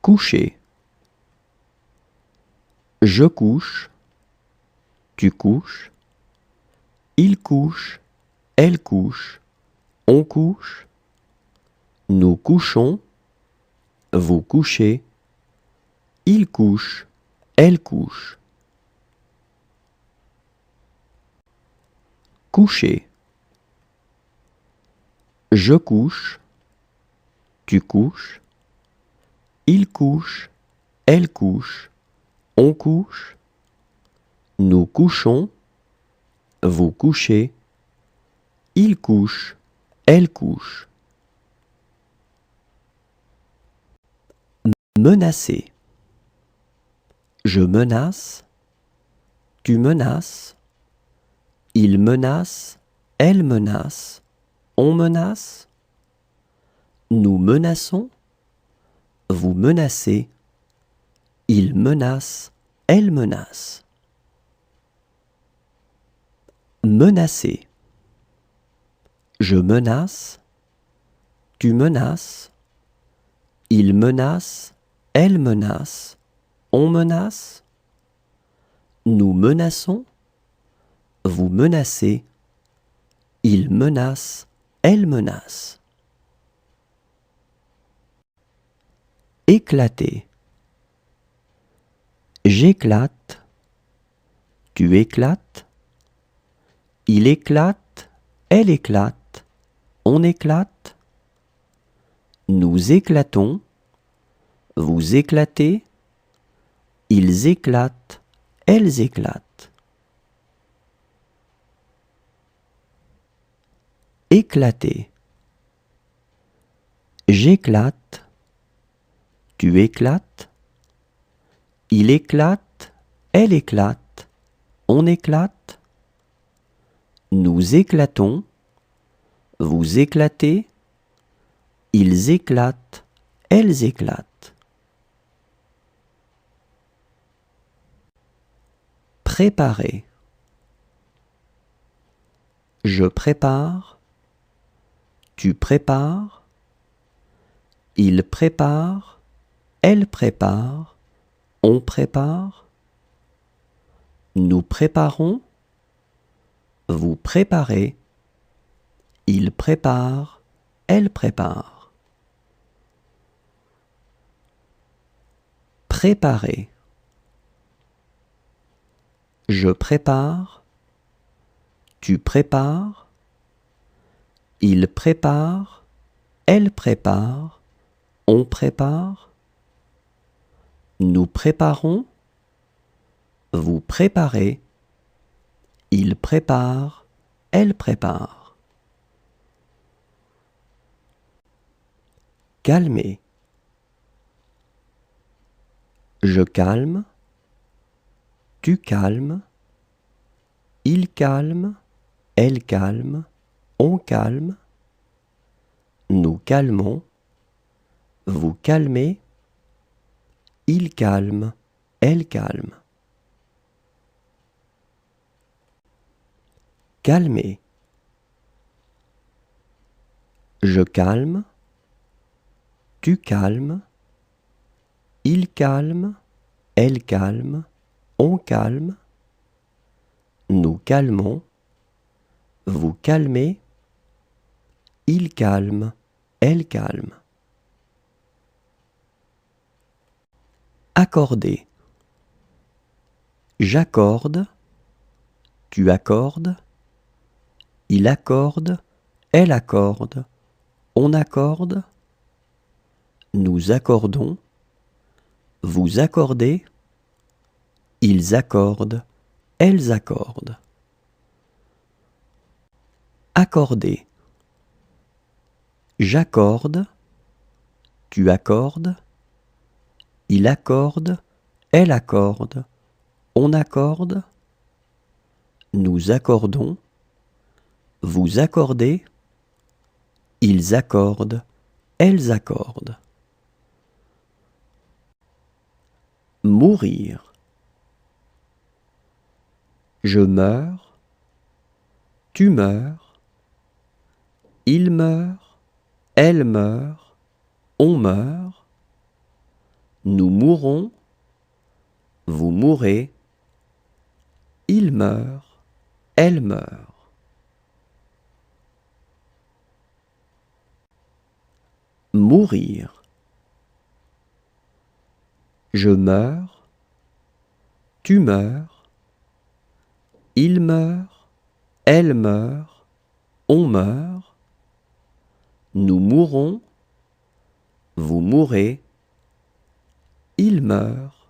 Coucher. Je couche, tu couches, il couche, elle couche, on couche, nous couchons, vous couchez, il couche, elle couche. Coucher. Je couche, tu couches, il couche, elle couche, on couche, nous couchons, vous couchez, il couche, elle couche. Menacer. Je menace, tu menaces, il menace, elle menace, on menace, nous menaçons, vous menacez, il menace, elle menace. Menacer. Je menace, tu menaces, il menace, elle menace, on menace, nous menaçons, vous menacez, il menace, elle menace. Éclater. J'éclate, tu éclates, il éclate, elle éclate, on éclate, nous éclatons, vous éclatez, ils éclatent, elles éclatent. Éclater. J'éclate, tu éclates, il éclate, elle éclate, on éclate, nous éclatons, vous éclatez, ils éclatent, elles éclatent. Préparer. Je prépare, tu prépares, il prépare, elle prépare, on prépare, nous préparons, vous préparez, il prépare, elle prépare. Préparer. Je prépare, tu prépares, il prépare, elle prépare, on prépare, nous préparons, vous préparez, il prépare, elle prépare. Calmer. Je calme, tu calmes, il calme, elle calme, on calme, nous calmons, vous calmez, il calme, elle calme. Calmer. Je calme, tu calmes, il calme, elle calme, on calme, nous calmons, vous calmez, il calme, elle calme. Accorder. J'accorde, tu accordes, il accorde, elle accorde, on accorde, nous accordons, vous accordez, ils accordent, elles accordent. Accorder. J'accorde, tu accordes, il accorde, elle accorde, on accorde, nous accordons, vous accordez, ils accordent, elles accordent. Mourir. Je meurs, tu meurs, il meurt, elle meurt, on meurt, Nous mourrons, vous mourrez, il meurt, elle meurt. Mourir. Je meurs, tu meurs, il meurt, elle meurt, on meurt. Nous mourrons, vous mourrez, il meurt,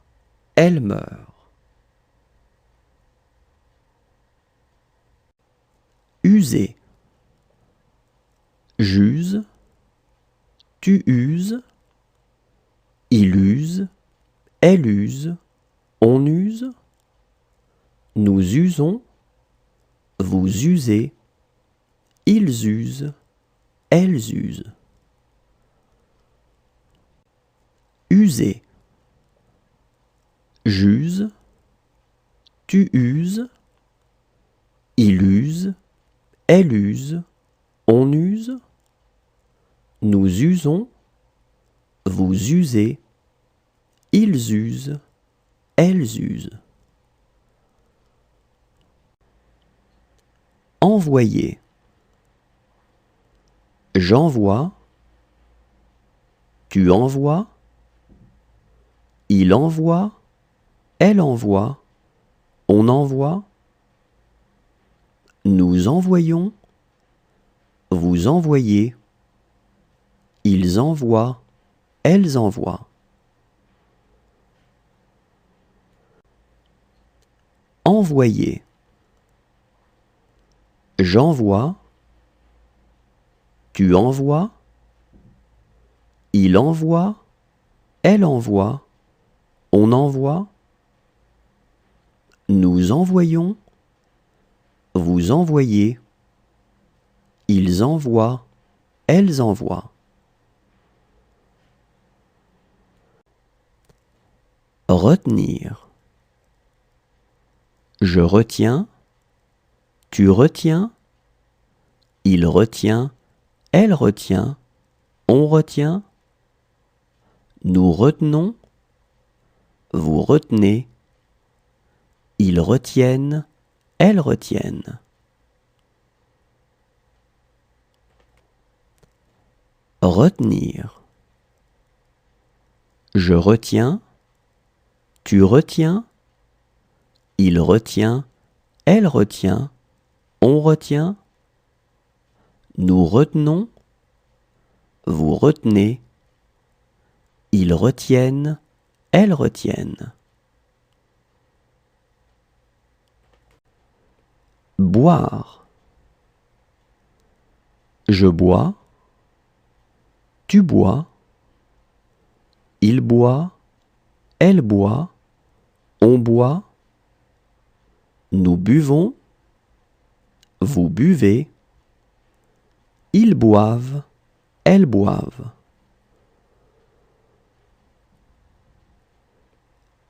elle meurt. User. J'use, tu uses, il use, elle use, on use. Nous usons, vous usez, ils usent, elles usent. User. J'use, tu uses, il use, elle use, on use. Nous usons, vous usez, ils usent, elles usent. Envoyer. J'envoie, tu envoies, il envoie, elle envoie, on envoie. Nous envoyons, vous envoyez, ils envoient, elles envoient. Envoyer. J'envoie, tu envoies, il envoie, elle envoie, on envoie. Nous envoyons, vous envoyez, ils envoient, elles envoient. Retenir. Je retiens, tu retiens, il retient, elle retient, on retient. Nous retenons, vous retenez, ils retiennent, elles retiennent. Retenir. Je retiens, tu retiens, il retient, elle retient, on retient. Nous retenons, vous retenez, ils retiennent, elles retiennent. Boire. Je bois, tu bois, il boit, elle boit, on boit. Nous buvons, vous buvez, ils boivent, elles boivent.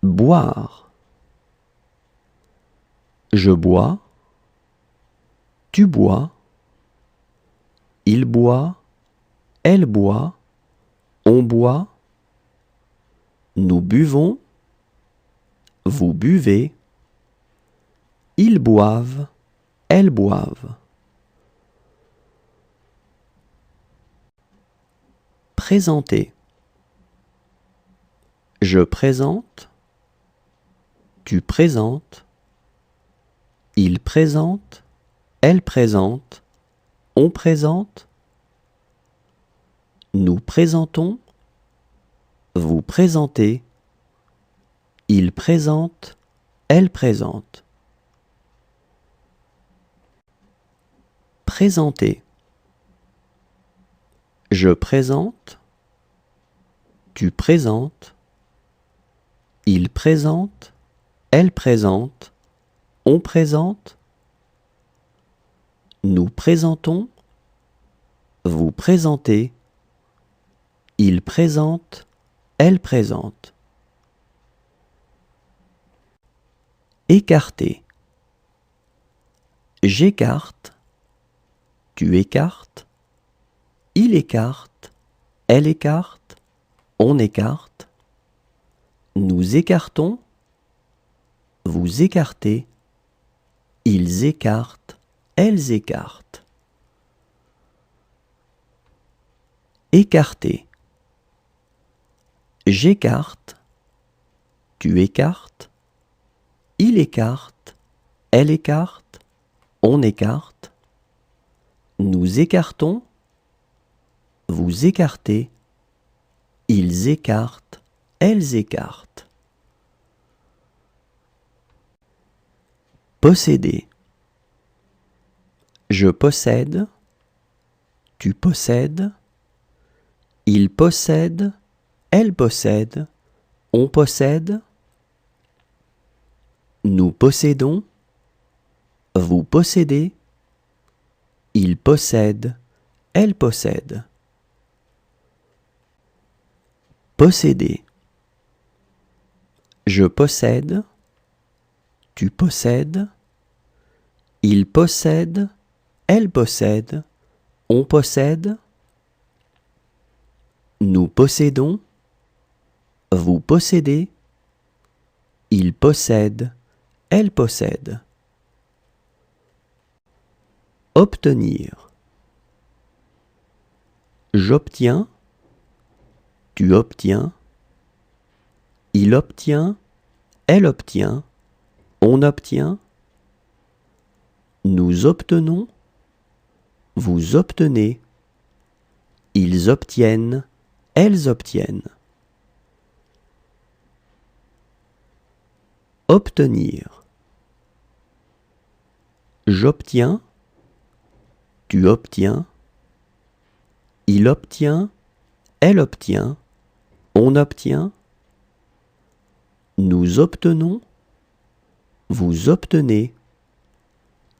Boire. Je bois, tu bois, il boit, elle boit, on boit. Nous buvons, vous buvez, ils boivent, elles boivent. Présenter. Je présente, tu présentes, il présente, elle présente, on présente. Nous présentons, vous présentez, il présente, elle présente. Présenter. Je présente, tu présentes, il présente, elle présente, on présente. Nous présentons, vous présentez, il présente, elle présente. Écarter. J'écarte, tu écartes, il écarte, elle écarte, on écarte. Nous écartons, vous écartez, ils écartent, elles écartent. Écarter. J'écarte, tu écartes, il écarte, elle écarte, on écarte. Nous écartons, vous écartez, ils écartent, elles écartent. Posséder. Je possède, tu possèdes, il possède, elle possède, on possède. Nous possédons, vous possédez, il possède, elle possède. Posséder. Je possède, tu possèdes, il possède, elle possède, on possède. Nous possédons, vous possédez, il possède, elle possède. Obtenir. J'obtiens, tu obtiens, il obtient, elle obtient, on obtient. Nous obtenons, vous obtenez, ils obtiennent, elles obtiennent. Obtenir. J'obtiens, tu obtiens, il obtient, elle obtient, on obtient. Nous obtenons, vous obtenez,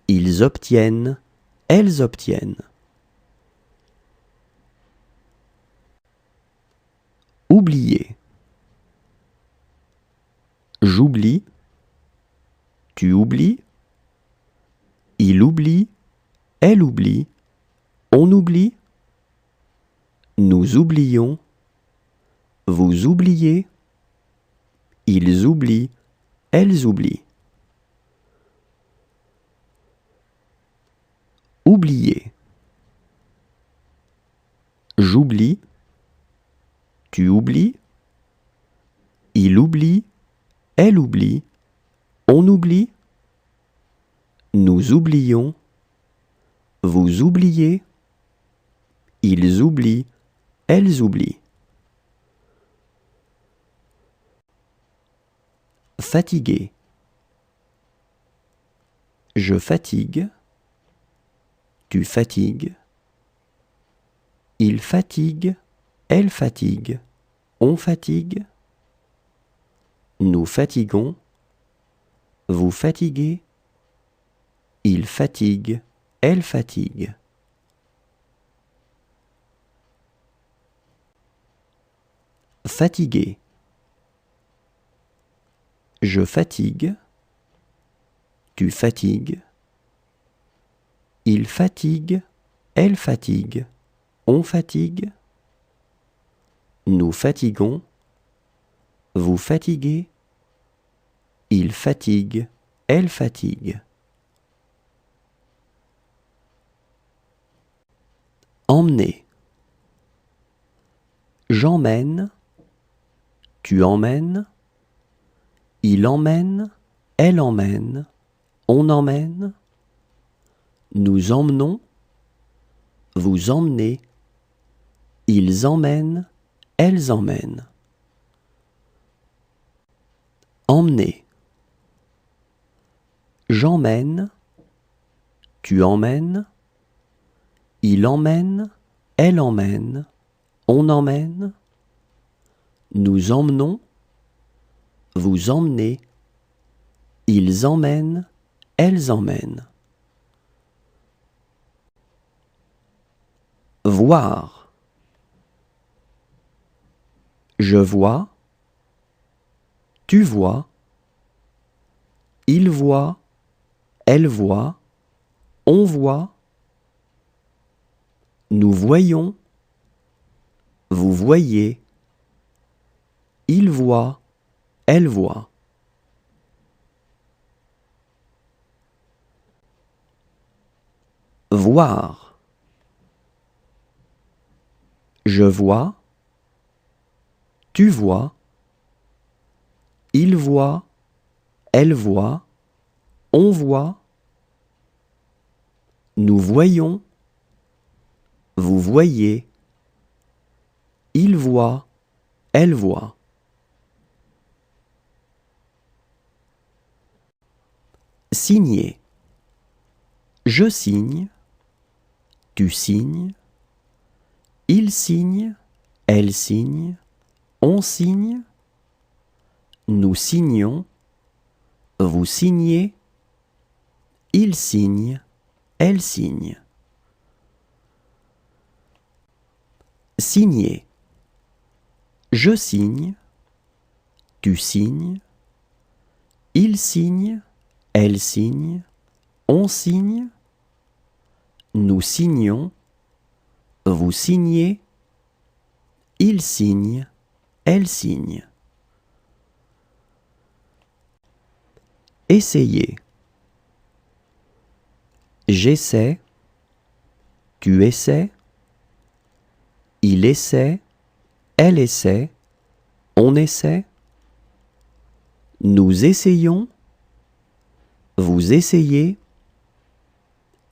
ils obtiennent, elles obtiennent. Oublier. J'oublie, tu oublies, il oublie, elle oublie, on oublie. Nous oublions, vous oubliez, ils oublient, elles oublient. Oublier. J'oublie, tu oublies, il oublie, elle oublie, on oublie. Nous oublions, vous oubliez, ils oublient, elles oublient. Fatiguer. Je fatigue, tu fatigues, il fatigue, elle fatigue, on fatigue. Nous fatiguons, vous fatiguez, il fatigue, elle fatigue. Fatiguer. Je fatigue, tu fatigues, il fatigue, elle fatigue, on fatigue. Nous fatiguons, vous fatiguez, il fatigue, elle fatigue. Emmener. J'emmène, tu emmènes, il emmène, elle emmène, on emmène. Nous emmenons, vous emmenez, ils emmènent, elles emmènent. Emmener. J'emmène, tu emmènes, il emmène, elle emmène, on emmène. Nous emmenons, vous emmenez, ils emmènent, elles emmènent. Voir. Je vois, tu vois, il voit, elle voit, on voit. Nous voyons, vous voyez, il voit, elle voit. Voir. Je vois, tu vois, il voit, elle voit, on voit, nous voyons, vous voyez, il voit, elle voit. Signer. Je signe, tu signes, il signe, elle signe, on signe, nous signons, vous signez, il signe, elle signe. Signer. Je signe, tu signes, il signe, elle signe, on signe, nous signons, vous signez, il signe, elle signe. Essayer. J'essaie, tu essaies, il essaie, elle essaie, on essaie, nous essayons, vous essayez,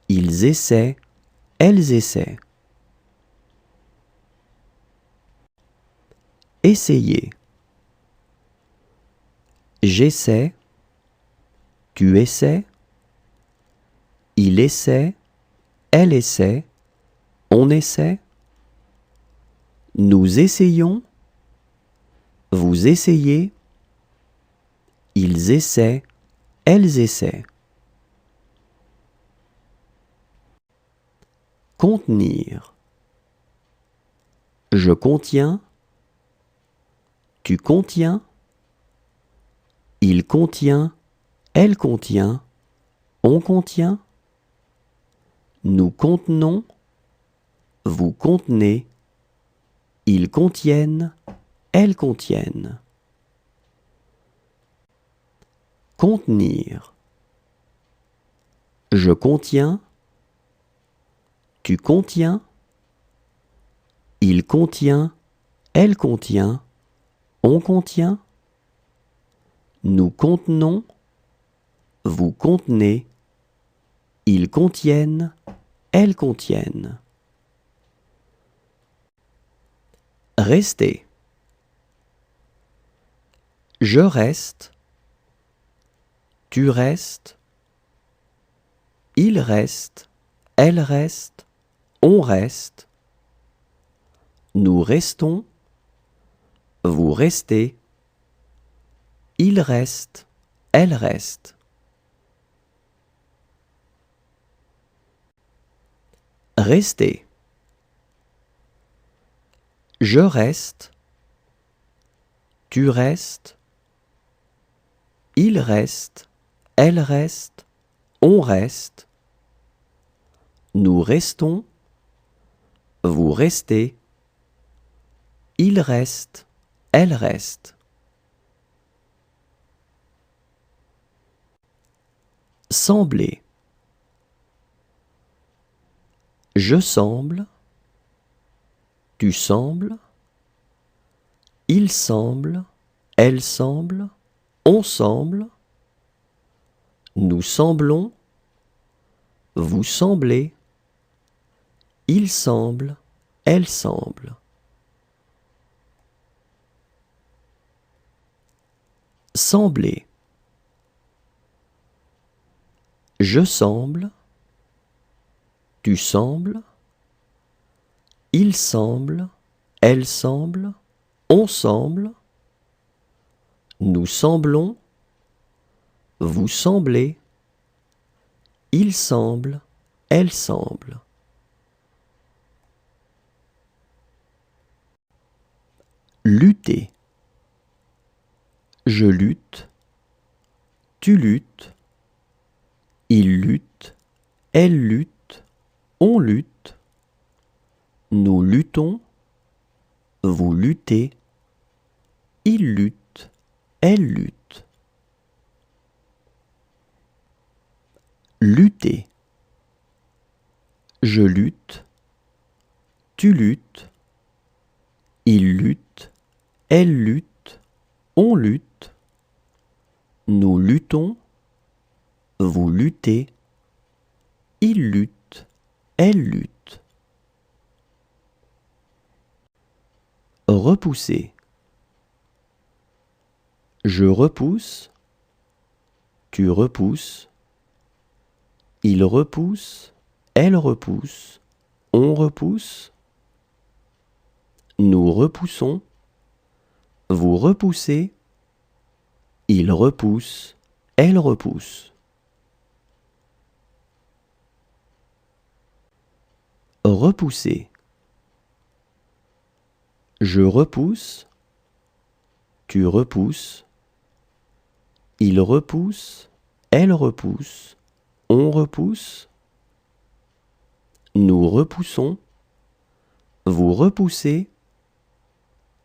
ils essaient, elles essaient. Essayer. J'essaie, tu essaies, il essaie, elle essaie, on essaie, nous essayons, vous essayez, ils essaient, elles essaient. Contenir. Je contiens, tu contiens, il contient, elle contient, on contient, nous contenons, vous contenez, ils contiennent, elles contiennent. Contenir. Je contiens, tu contiens, il contient, elle contient, on contient, nous contenons, vous contenez, ils contiennent, elles contiennent. Rester. Je reste, tu restes, il reste, elle reste, on reste, nous restons, vous restez, il reste, elle reste. Rester. Je reste, tu restes, il reste, elle reste, on reste, nous restons, vous restez, il reste, elle reste. Sembler. Je semble, tu sembles, il semble, elle semble, on semble, nous semblons, vous semblez, il semble, elle semble. Sembler. Je semble, tu sembles, il semble, elle semble, on semble, nous semblons, vous semblez, il semble, elle semble. Lutter. Je lutte, tu luttes, il lutte, elle lutte, on lutte, nous luttons, vous luttez, il lutte, elle lutte. Lutter. Je lutte, tu luttes, il lutte, elle lutte, on lutte, nous luttons, vous luttez, il lutte, elle lutte. Repousser. Je repousse, tu repousses, il repousse, elle repousse, on repousse, nous repoussons, vous repoussez, il repousse, elle repousse. Repousser. Je repousse, tu repousses, il repousse, elle repousse, on repousse, nous repoussons, vous repoussez,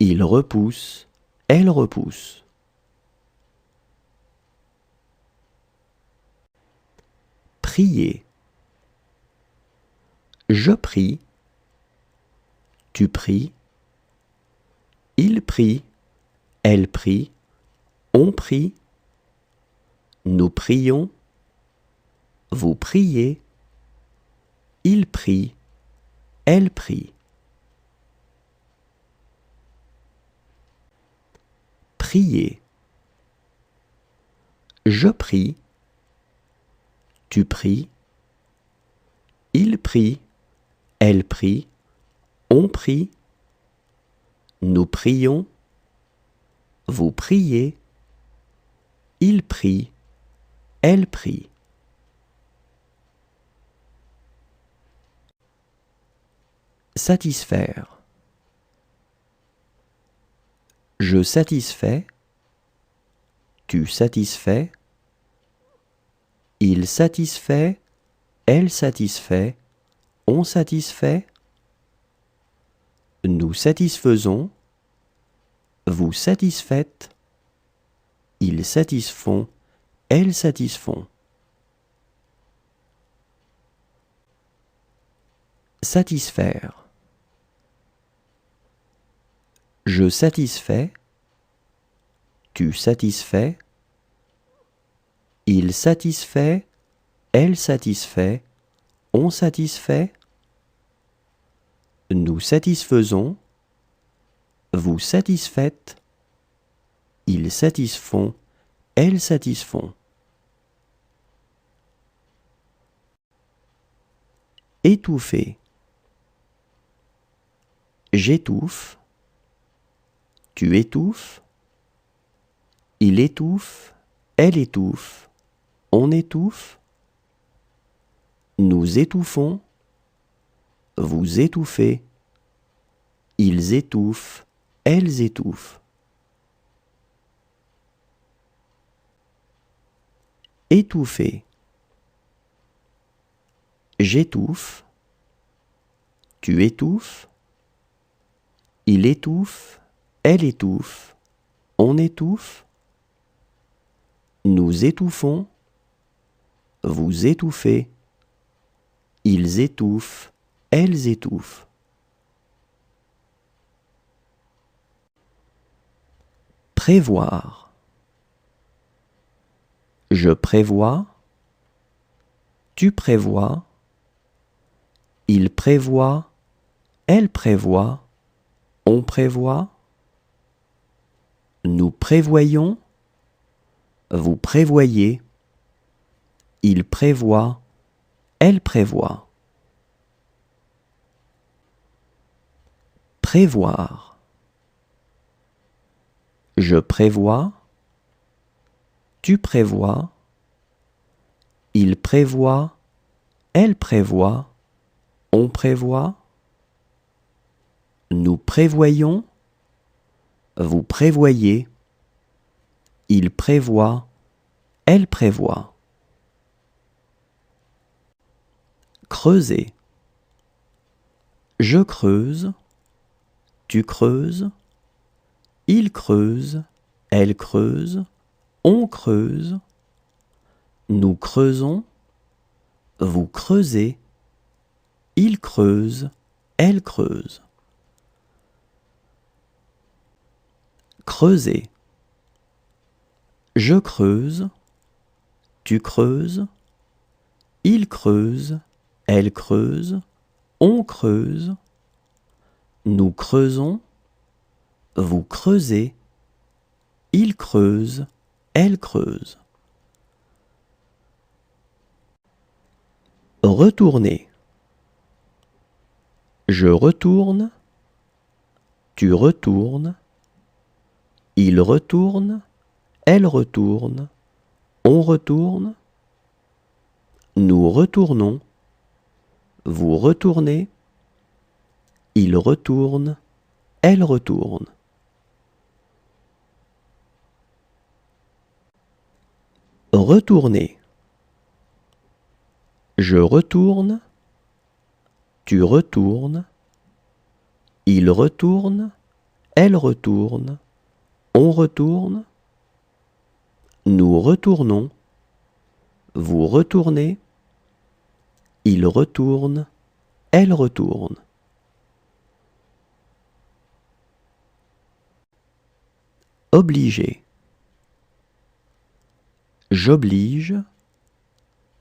il repousse, elle repousse. Prier. Je prie, tu pries, il prie, elle prie, on prie, nous prions, vous priez, il prie, elle prie. Prier. Je prie, tu pries, il prie, elle prie, on prie, nous prions, vous priez, il prie, elle prie. Satisfaire. Je satisfais, tu satisfais, il satisfait, elle satisfait, on satisfait, nous satisfaisons, vous satisfaites, ils satisfont, elles satisfont. Satisfaire. Je satisfais, tu satisfais, il satisfait, elle satisfait, on satisfait, nous satisfaisons, vous satisfaites, ils satisfont, elles satisfont. Étouffer. J'étouffe, tu étouffes, il étouffe, elle étouffe, on étouffe, nous étouffons, vous étouffez, ils étouffent, elles étouffent. Étouffer. J'étouffe, tu étouffes, il étouffe, elle étouffe, on étouffe, nous étouffons, vous étouffez, ils étouffent, elles étouffent. Prévoir. Je prévois, tu prévois, il prévoit, elle prévoit, on prévoit, nous prévoyons, vous prévoyez, il prévoit, elle prévoit. Prévoir. Je prévois, tu prévois, il prévoit, elle prévoit, on prévoit, nous prévoyons, vous prévoyez, il prévoit, elle prévoit. Creuser. Je creuse, tu creuses, il creuse, elle creuse, on creuse, nous creusons, vous creusez, il creuse, elle creuse. Creuser. Je creuse, tu creuses, il creuse, elle creuse, on creuse, nous creusons, vous creusez, il creuse, elle creuse. Retourner. Je retourne, tu retournes, il retourne, elle retourne, on retourne, nous retournons, vous retournez, il retourne, elle retourne. Retourner. Je retourne, tu retournes, il retourne, elle retourne, on retourne, nous retournons, vous retournez, il retourne, elle retourne. Obliger. J'oblige,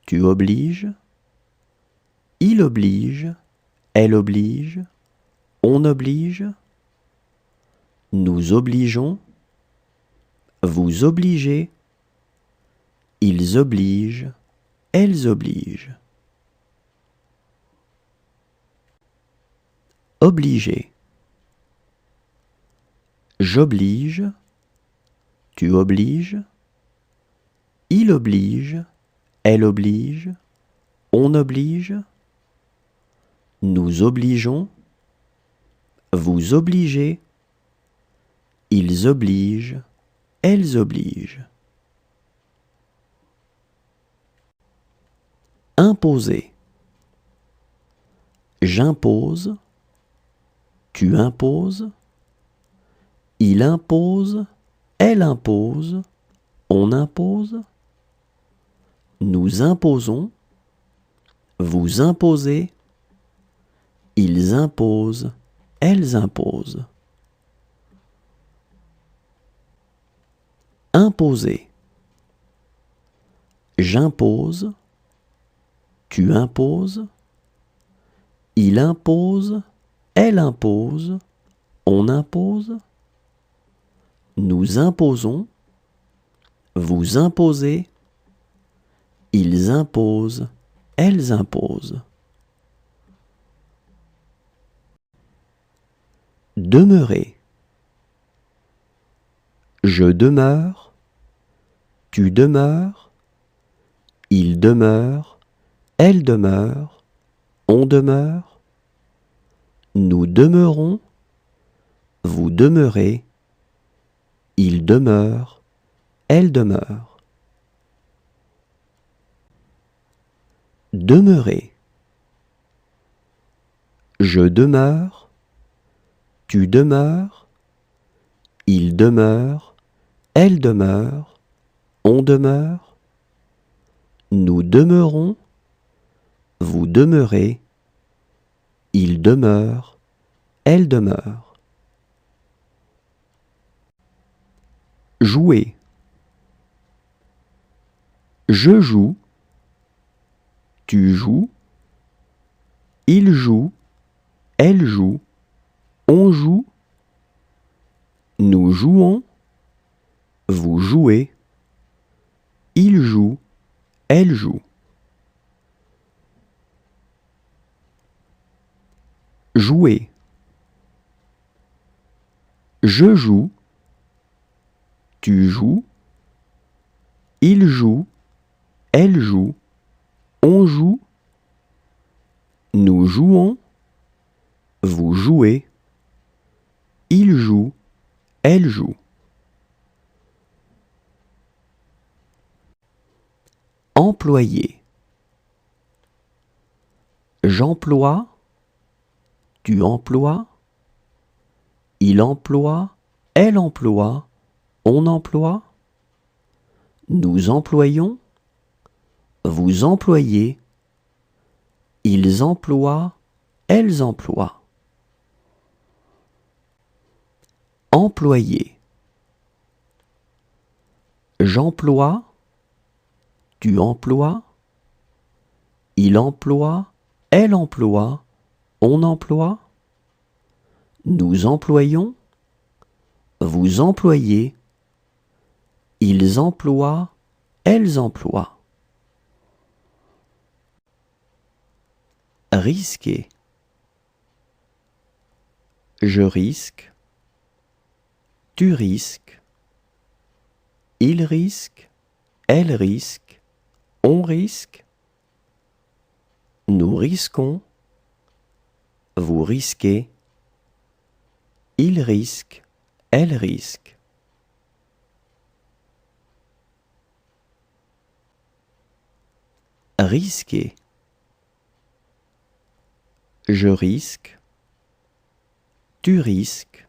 tu obliges, il oblige, elle oblige, on oblige, nous obligeons, vous obligez, ils obligent, elles obligent. Obliger. J'oblige, tu obliges, il oblige, elle oblige, on oblige, nous obligeons, vous obligez, ils obligent, elles obligent. Imposer. J'impose, tu imposes, il impose, elle impose, on impose, nous imposons, vous imposez, ils imposent, elles imposent. Imposer. J'impose, tu imposes, il impose, elle impose, on impose, nous imposons, vous imposez, ils imposent, elles imposent. Demeurer. Je demeure, tu demeures, il demeure, elle demeure, on demeure, nous demeurons, vous demeurez, il demeure, elle demeure. Demeurer. Je demeure, tu demeures, il demeure, elle demeure, on demeure, nous demeurons, vous demeurez, il demeure, elle demeure. Jouer. Je joue, tu joues, il joue, elle joue, on joue, nous jouons, vous jouez, il joue, elle joue. Jouer. Je joue, tu joues, il joue, elle joue, on joue, nous jouons, vous jouez, il joue, elle joue. Employer. J'emploie, tu emploies, il emploie, elle emploie, on emploie, nous employons, vous employez, ils emploient, elles emploient. Employer. J'emploie, tu emploies, il emploie, elle emploie, on emploie, nous employons, vous employez, ils emploient, elles emploient. Risquer. Je risque, tu risques, il risque, elle risque, on risque, nous risquons, vous risquez, il risque, elle risque. Risquer. Je risque, tu risques,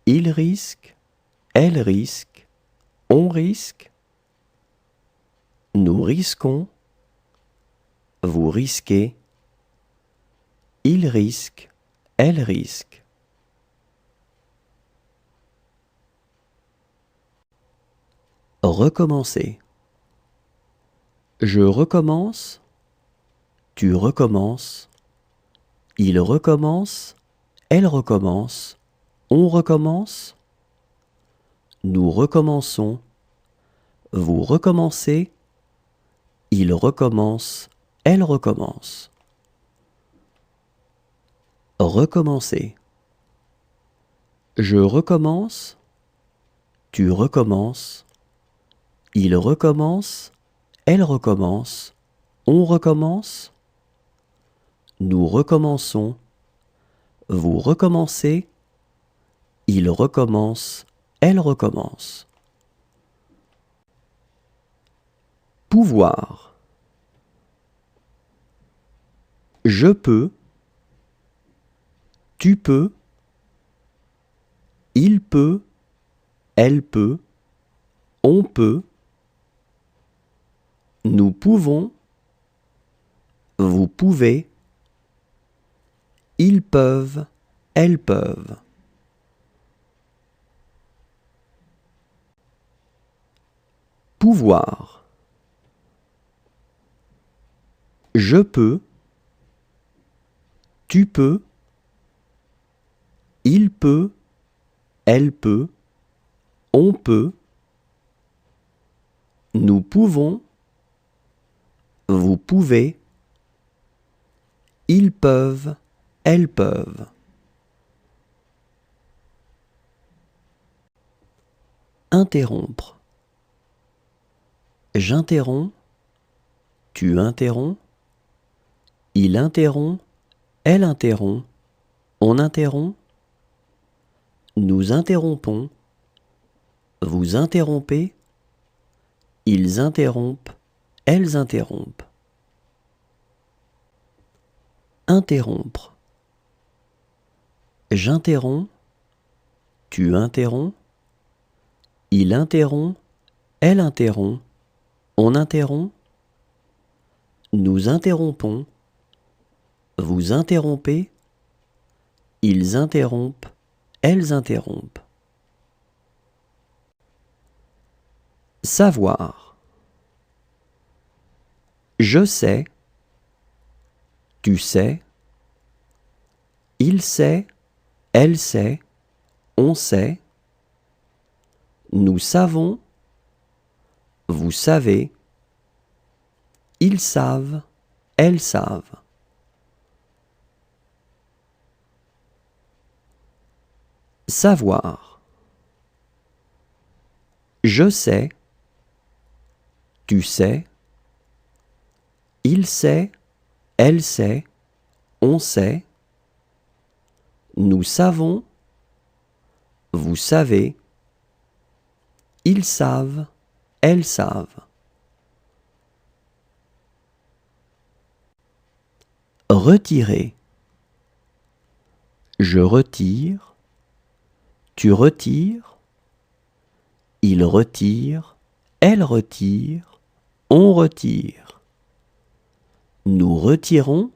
il risque, elle risque, on risque, nous risquons, vous risquez, il risque, elle risque. Recommencer. Je recommence, tu recommences, il recommence, elle recommence, on recommence, nous recommençons, vous recommencez, il recommence, elle recommence. Recommencer. Je recommence, tu recommences, il recommence, elle recommence, on recommence, nous recommençons, vous recommencez, il recommence, elle recommence. Pouvoir. Je peux, tu peux, il peut, elle peut, on peut, nous pouvons, vous pouvez, ils peuvent, elles peuvent. Pouvoir. Je peux, tu peux, il peut, elle peut, on peut, nous pouvons, vous pouvez, ils peuvent, elles peuvent. Interrompre. J'interromps, tu interromps, il interrompt, elle interrompt, on interrompt, nous interrompons, vous interrompez, ils interrompent, elles interrompent. Interrompre. J'interromps, tu interromps, il interrompt, elle interrompt, on interrompt, nous interrompons, vous interrompez, ils interrompent, elles interrompent. Savoir. Je sais, tu sais, il sait, elle sait, on sait, nous savons, vous savez, ils savent, elles savent. Savoir. Je sais, tu sais, il sait, elle sait, on sait, nous savons, vous savez, ils savent, elles savent. Retirer. Je retire, tu retires, Il retire, elle retire, on retire. Nous retirons,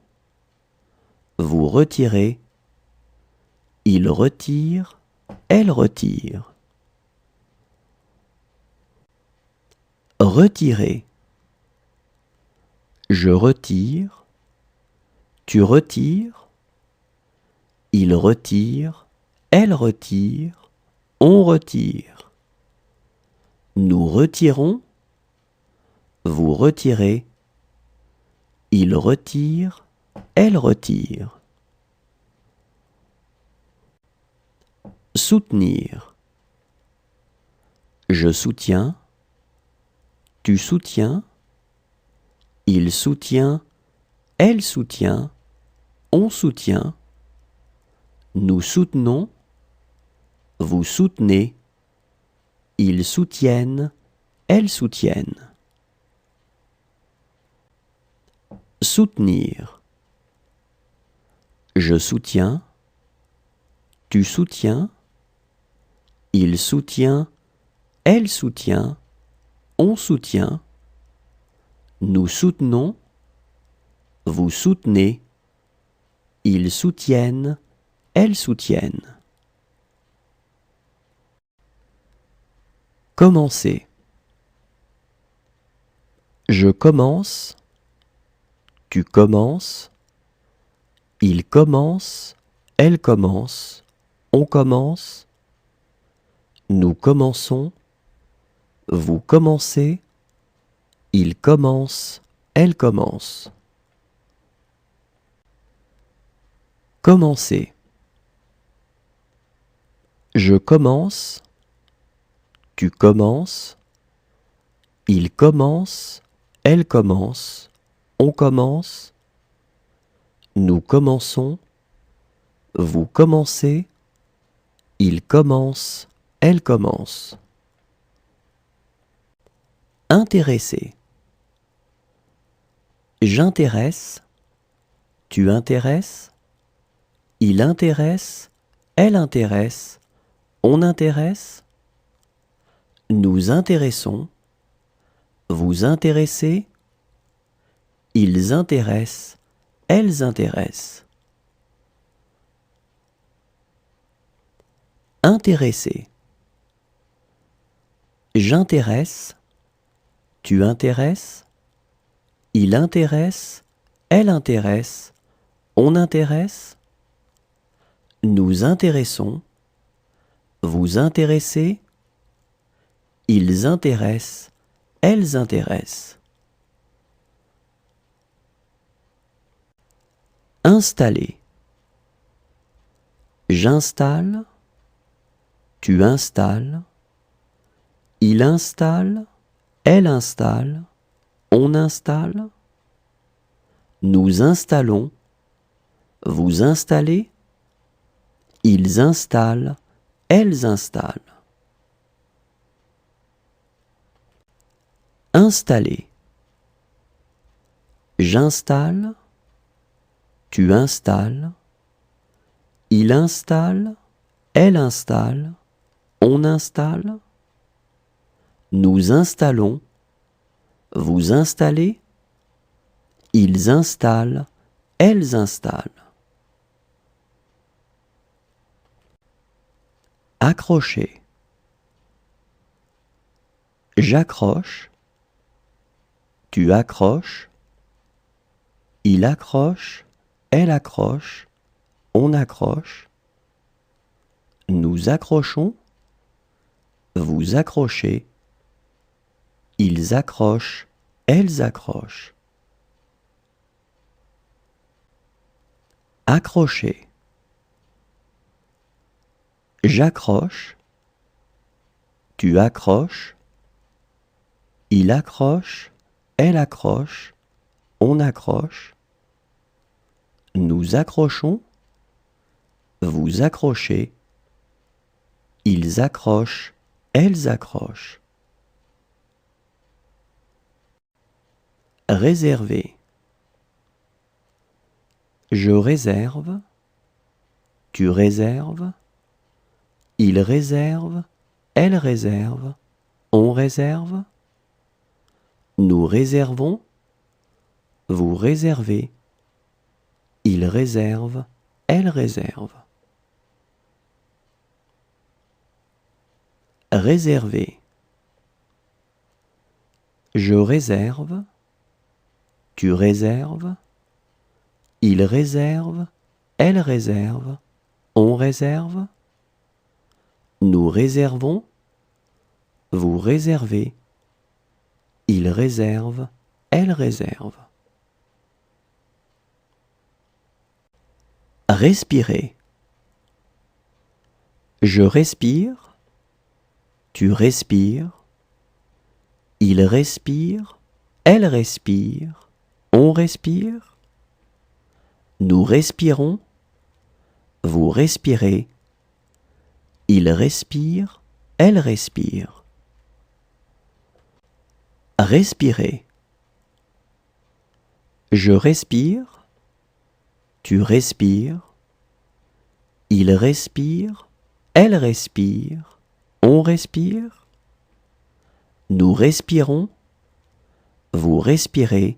vous retirez. Il retire, elle retire. Retirer. Je retire, tu retires. Il retire, elle retire, on retire. Nous retirons, vous retirez. Il retire, elle retire. Soutenir. Je soutiens, tu soutiens. Il soutient, elle soutient, on soutient. Nous soutenons, vous soutenez. Ils soutiennent, elles soutiennent. Soutenir. Je soutiens, tu soutiens. Il soutient, elle soutient, on soutient. Nous soutenons, vous soutenez. Ils soutiennent, elles soutiennent. Commencer. Je commence, tu commences. Il commence, elle commence, on commence. Nous commençons, vous commencez. Il commence, elle commence. Commencer. Je commence, tu commences. Il commence, elle commence, on commence. Nous commençons, vous commencez. Il commence, elle commence. Intéresser. J'intéresse, tu intéresses. Il intéresse, elle intéresse, on intéresse. Nous intéressons, vous intéressez. Ils intéressent, elles intéressent. Intéresser. J'intéresse, tu intéresses. Il intéresse, elle intéresse, on intéresse. Nous intéressons, vous intéressez. Ils intéressent, elles intéressent. Installer. J'installe, tu installes. Il installe, elle installe, on installe. Nous installons, vous installez. Ils installent, elles installent. Installer. J'installe, tu installes. Il installe, elle installe, on installe. Nous installons, vous installez. Ils installent, elles installent. Accrocher. J'accroche, tu accroches. Il accroche, elle accroche, on accroche. Nous accrochons, vous accrochez. Ils accrochent, elles accrochent. Accrocher. J'accroche, tu accroches. Il accroche, elle accroche, on accroche. Nous accrochons, vous accrochez. Ils accrochent, elles accrochent. Réserver. Je réserve, tu réserves. Il réserve, elle réserve, on réserve, nous réservons, vous réservez, il réserve, elle réserve. Réserver. Je réserve, tu réserves, il réserve, elle réserve, on réserve, nous réservons, vous réservez, il réserve, elle réserve. Respirer. Je respire, tu respires, il respire, elle respire, on respire, nous respirons, vous respirez, il respire, elle respire. Respirer. Je respire, tu respires, il respire, elle respire, on respire, nous respirons, vous respirez,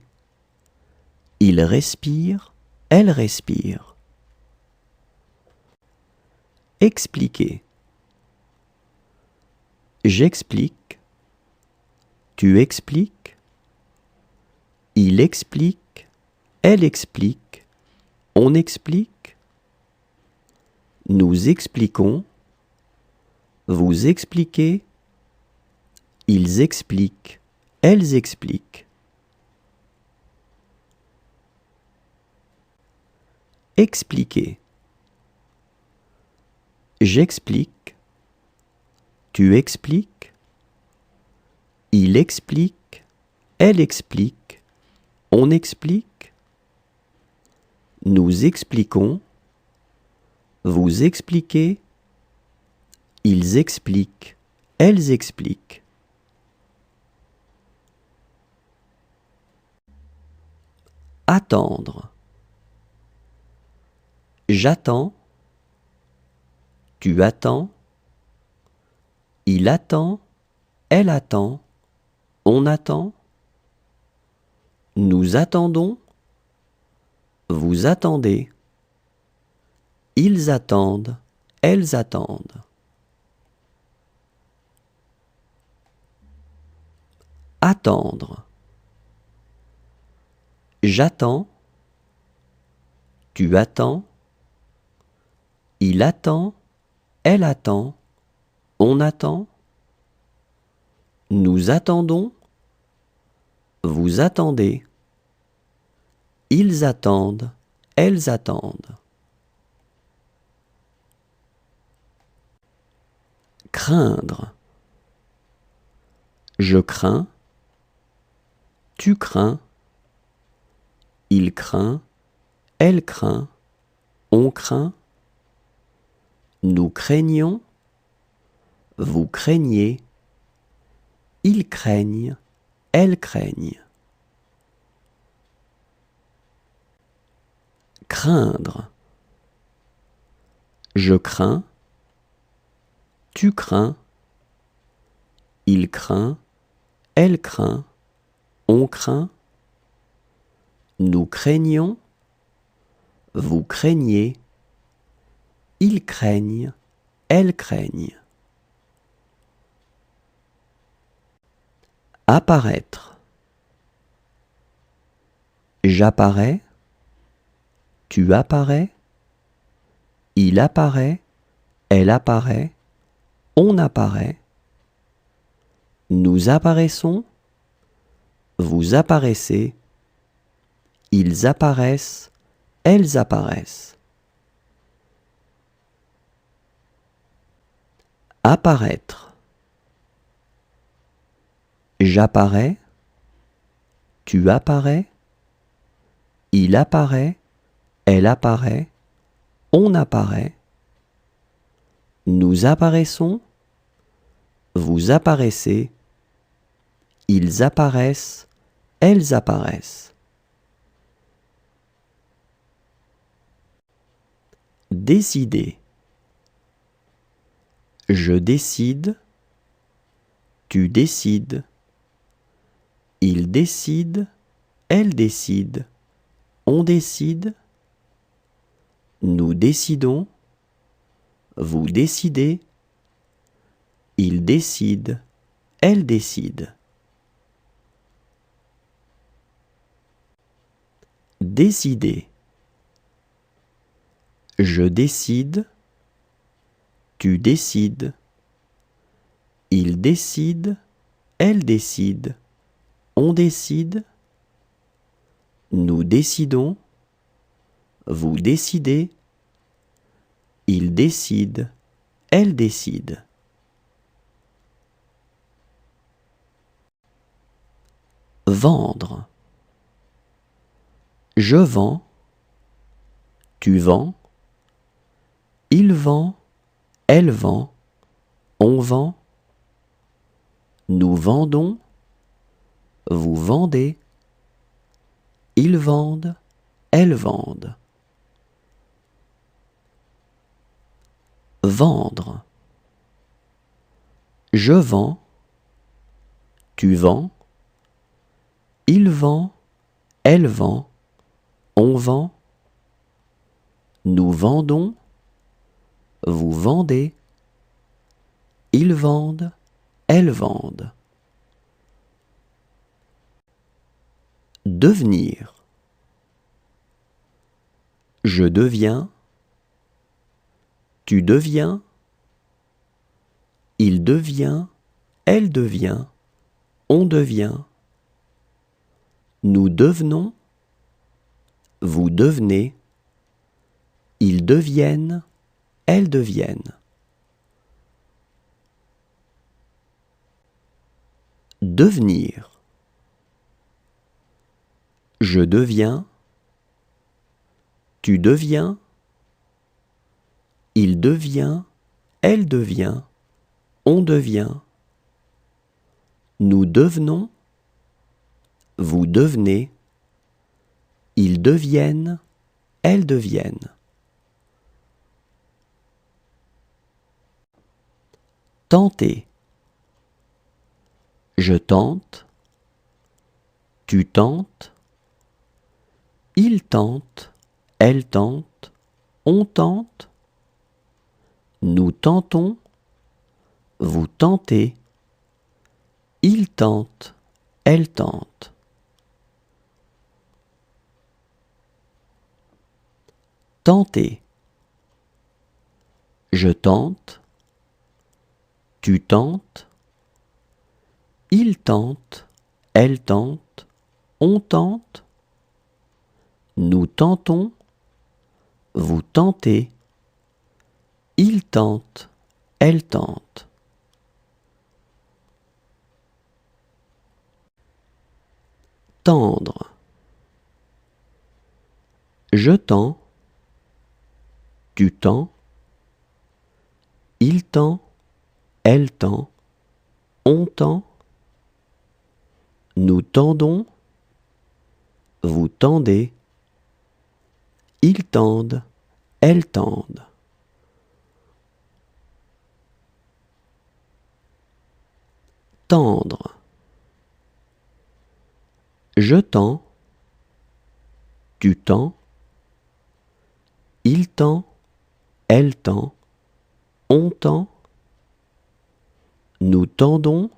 il respire, elle respire. Expliquer. J'explique, tu expliques, il explique, elle explique, on explique, nous expliquons, vous expliquez, ils expliquent, elles expliquent. Expliquer. J'explique, tu expliques, il explique, elle explique, on explique, nous expliquons, vous expliquez, ils expliquent, elles expliquent. Attendre. J'attends, tu attends, il attend, elle attend, on attend, nous attendons, vous attendez, ils attendent, elles attendent. Attendre. J'attends, tu attends, il attend, elle attend, on attend, nous attendons, vous attendez, ils attendent, elles attendent. Craindre. Je crains, tu crains, il craint, elle craint, on craint, nous craignons, vous craignez, ils craignent, elles craignent. Craindre. Je crains, tu crains, il craint, elle craint, on craint, nous craignons, vous craignez, ils craignent, elles craignent. Apparaître. J'apparais, tu apparais, il apparaît, elle apparaît, on apparaît, nous apparaissons, vous apparaissez, ils apparaissent, elles apparaissent. Apparaître. J'apparais, tu apparais, il apparaît, elle apparaît, on apparaît, nous apparaissons, vous apparaissez, ils apparaissent, elles apparaissent. Décider. Je décide, Tu décides. Il décide. Elle décide. On décide. Nous décidons. Vous décidez. Il décide. Elle décide. Décider. Je décide. Tu décides. Il décide. Elle décide. On décide. Nous décidons. Vous décidez. Il décide. Elle décide. Vendre. Je vends. Tu vends. Il vend. Elle vend. On vend. Nous vendons. Vous vendez. Ils vendent. Elles vendent. Vendre. Je vends. Tu vends. Il vend. Elle vend. On vend. Nous vendons. Vous vendez. Ils vendent. Elles vendent. Devenir. Je deviens. Tu deviens. Il devient. Elle devient. On devient. Nous devenons. Vous devenez. Ils deviennent. Elles deviennent. Devenir. Je deviens. Tu deviens. Il devient. Elle devient. On devient. Nous devenons. Vous devenez. Ils deviennent. Elles deviennent. Tenter. Je tente. Tu tentes. Il tente. Elle tente. On tente. Nous tentons. Vous tentez. Il tente. Elle tente. Tenter. Je tente. Tu tentes. Il tente. Elle tente. On tente. Nous tentons. Vous tentez. Il tente. Elle tente. Tendre. Je tends. Tu tends. Il tend. Elle tend. On tend. Nous tendons. Vous tendez. Ils tendent. Elles tendent. Tendre. Je tends. Tu tends. Il tend. Elle tend. On tend. Nous tendons.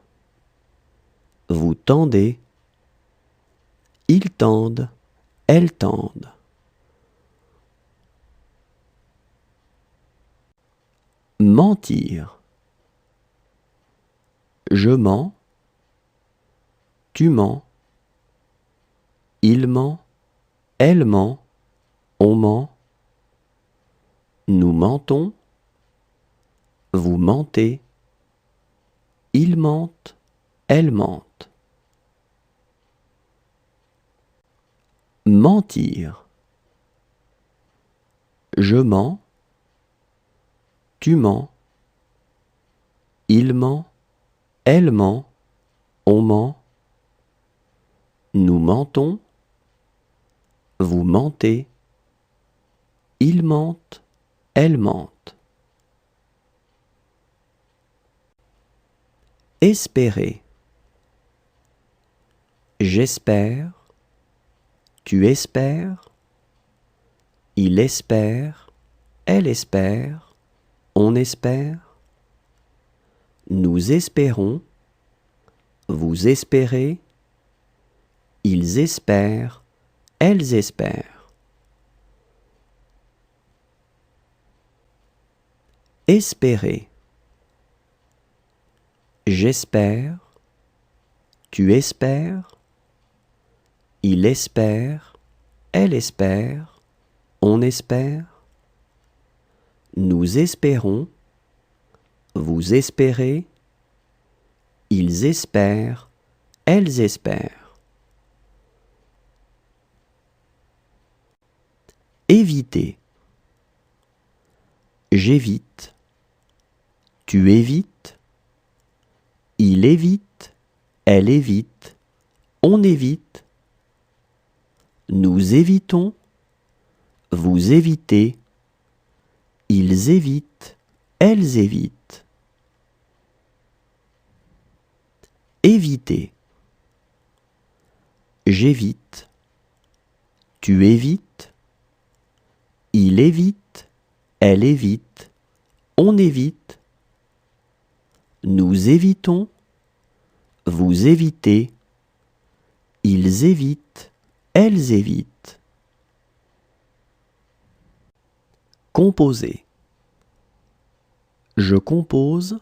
Vous tendez. Ils tendent. Elles tendent. Mentir. Je mens. Tu mens. Il ment. Elle ment. On ment. Nous mentons. Vous mentez. Ils mentent. Elles mentent. Mentir. Je mens. Tu mens. Il ment. Elle ment. On ment. Nous mentons. Vous mentez. Ils mentent. Elles mentent. espérer. J'espère, tu espères, il espère, elle espère, on espère. Nous espérons, vous espérez, ils espèrent, elles espèrent. Espérer. J'espère, tu espères, il espère, elle espère, on espère. Nous espérons, vous espérez, ils espèrent, elles espèrent. Éviter. J'évite, tu évites, il évite, elle évite, on évite. Nous évitons, vous évitez, ils évitent, elles évitent. Éviter. J'évite, tu évites, il évite, elle évite, on évite. Nous évitons, vous évitez, ils évitent, elles évitent. Composer. Je compose,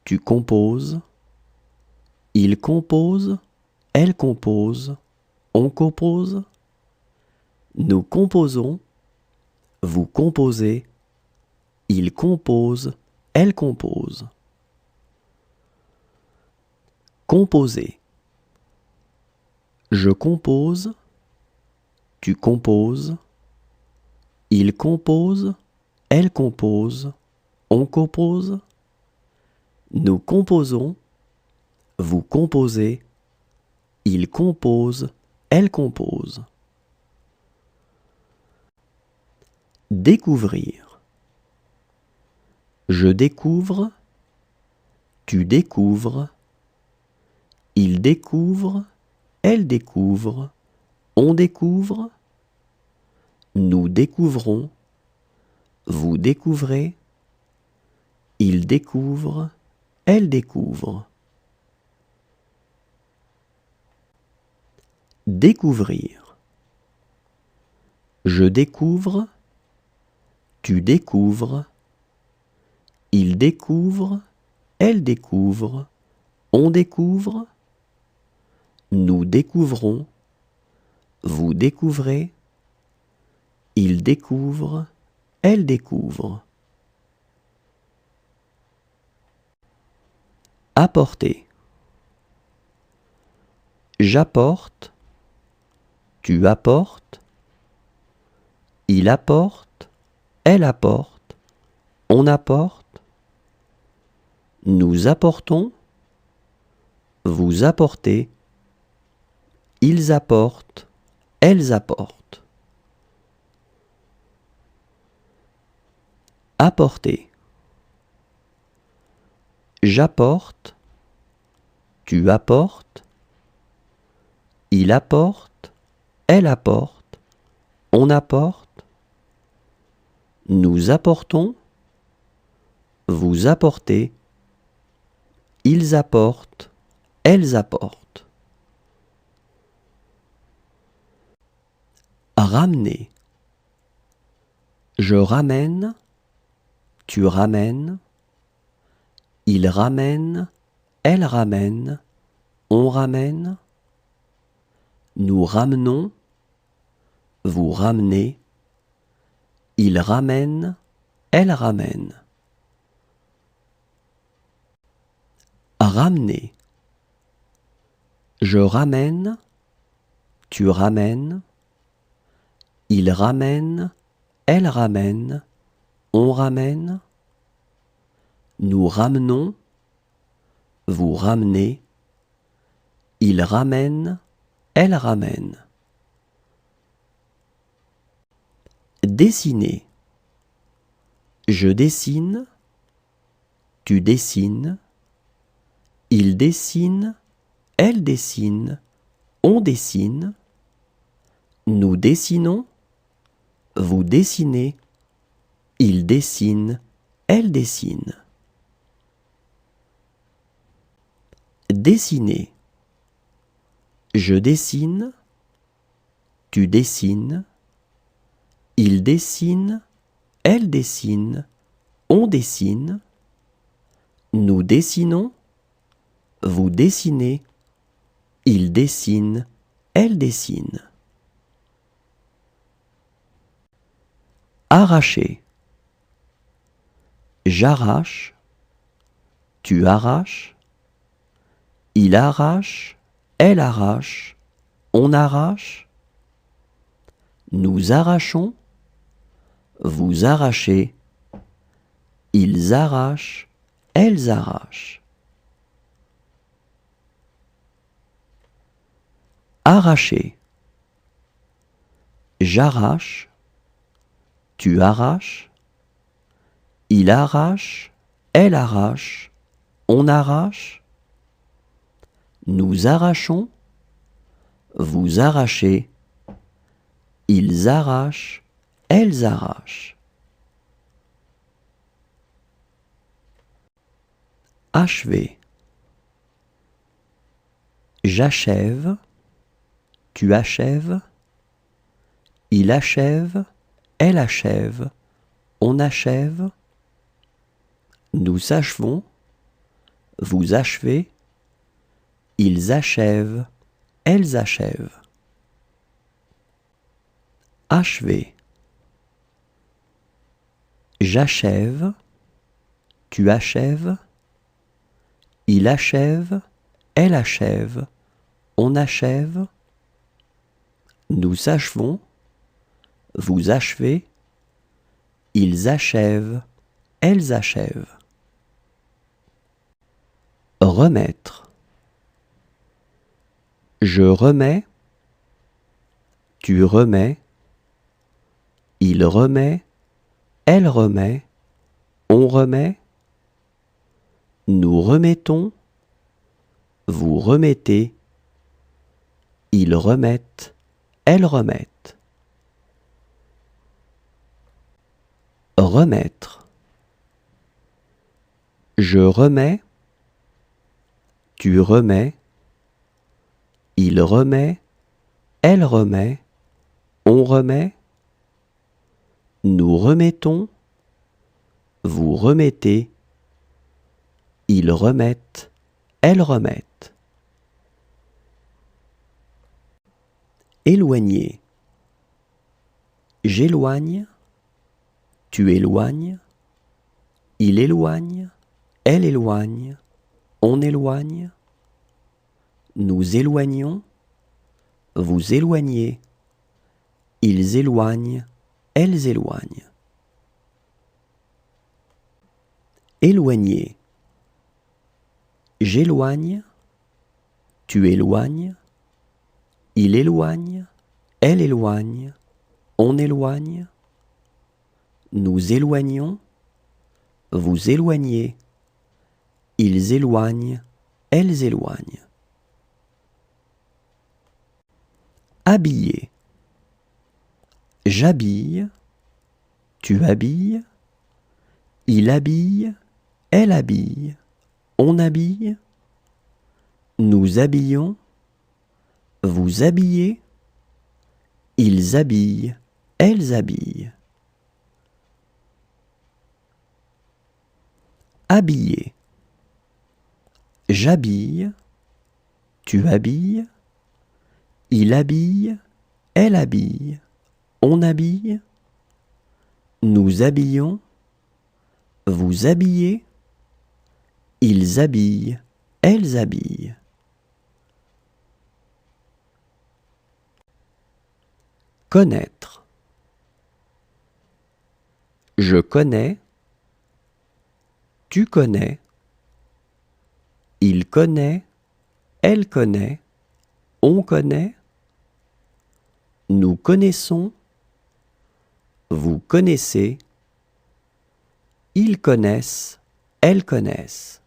tu composes, il compose, elle compose, on compose. Nous composons, vous composez, il compose, elle compose. Composer. Je compose, tu composes, il compose, elle compose, on compose. Nous composons, vous composez, il compose, elle compose. Découvrir. Je découvre, tu découvres, il découvre, elle découvre, on découvre. Nous découvrons, vous découvrez, il découvre, elle découvre. Découvrir. Je découvre, tu découvres, il découvre, elle découvre, on découvre. Nous découvrons, vous découvrez, il découvre, elle découvre. Apporter. J'apporte, tu apportes, il apporte, elle apporte, on apporte. Nous apportons, vous apportez, ils apportent, elles apportent. Apporter. J'apporte, tu apportes, il apporte, elle apporte, on apporte. Nous apportons, vous apportez, ils apportent, elles apportent. Ramener. Je ramène, tu ramènes, il ramène, elle ramène, on ramène. Nous ramenons, vous ramenez, il ramène, elle ramène. Ramener. Je ramène, tu ramènes, il ramène, elle ramène, on ramène. Nous ramenons, vous ramenez, il ramène, elle ramène. Dessiner. Je dessine, tu dessines, Il dessine, elle dessine, on dessine. Nous dessinons, vous dessinez. Il dessine, elle dessine. Dessiner. Je dessine, tu dessines. Il dessine, elle dessine, on dessine. Nous dessinons, vous dessinez. Il dessine, elle dessine. Arracher. J'arrache, tu arraches. Il arrache, elle arrache, on arrache. Nous arrachons, vous arrachez. Ils arrachent, elles arrachent. Arracher. J'arrache, tu arraches. Il arrache, elle arrache, on arrache. Nous arrachons, vous arrachez. Ils arrachent, elles arrachent. Achever. J'achève, tu achèves. Il achève, elle achève, on achève. Nous achevons, vous achevez. Ils achèvent, elles achèvent. Achever. J'achève, tu achèves. Il achève, elle achève, on achève. Nous achevons, vous achevez. Ils achèvent, elles achèvent. Remettre. Je remets, tu remets. Il remet, elle remet, on remet. Nous remettons, vous remettez. Ils remettent, elles remettent. Remettre. Je remets, tu remets. Il remet, elle remet, on remet. Nous remettons, vous remettez. Ils remettent, elles remettent. Éloigner. J'éloigne, tu éloignes. Il éloigne, elle éloigne, on éloigne. Nous éloignons, vous éloignez. Ils éloignent, elles éloignent. Éloigner. J'éloigne, tu éloignes. Il éloigne, elle éloigne, on éloigne. Nous éloignons, vous éloignez. Ils éloignent, elles éloignent. Habiller. J'habille, tu habilles. Il habille, elle habille, on habille. Nous habillons, vous habillez. Ils habillent, elles habillent. Habiller. J'habille, tu habilles. Il habille, elle habille, on habille. Nous habillons, vous habillez. Ils habillent, elles habillent. Connaître. Je connais, tu connais. Il connaît, elle connaît, on connaît. Nous connaissons, vous connaissez. Ils connaissent, elles connaissent.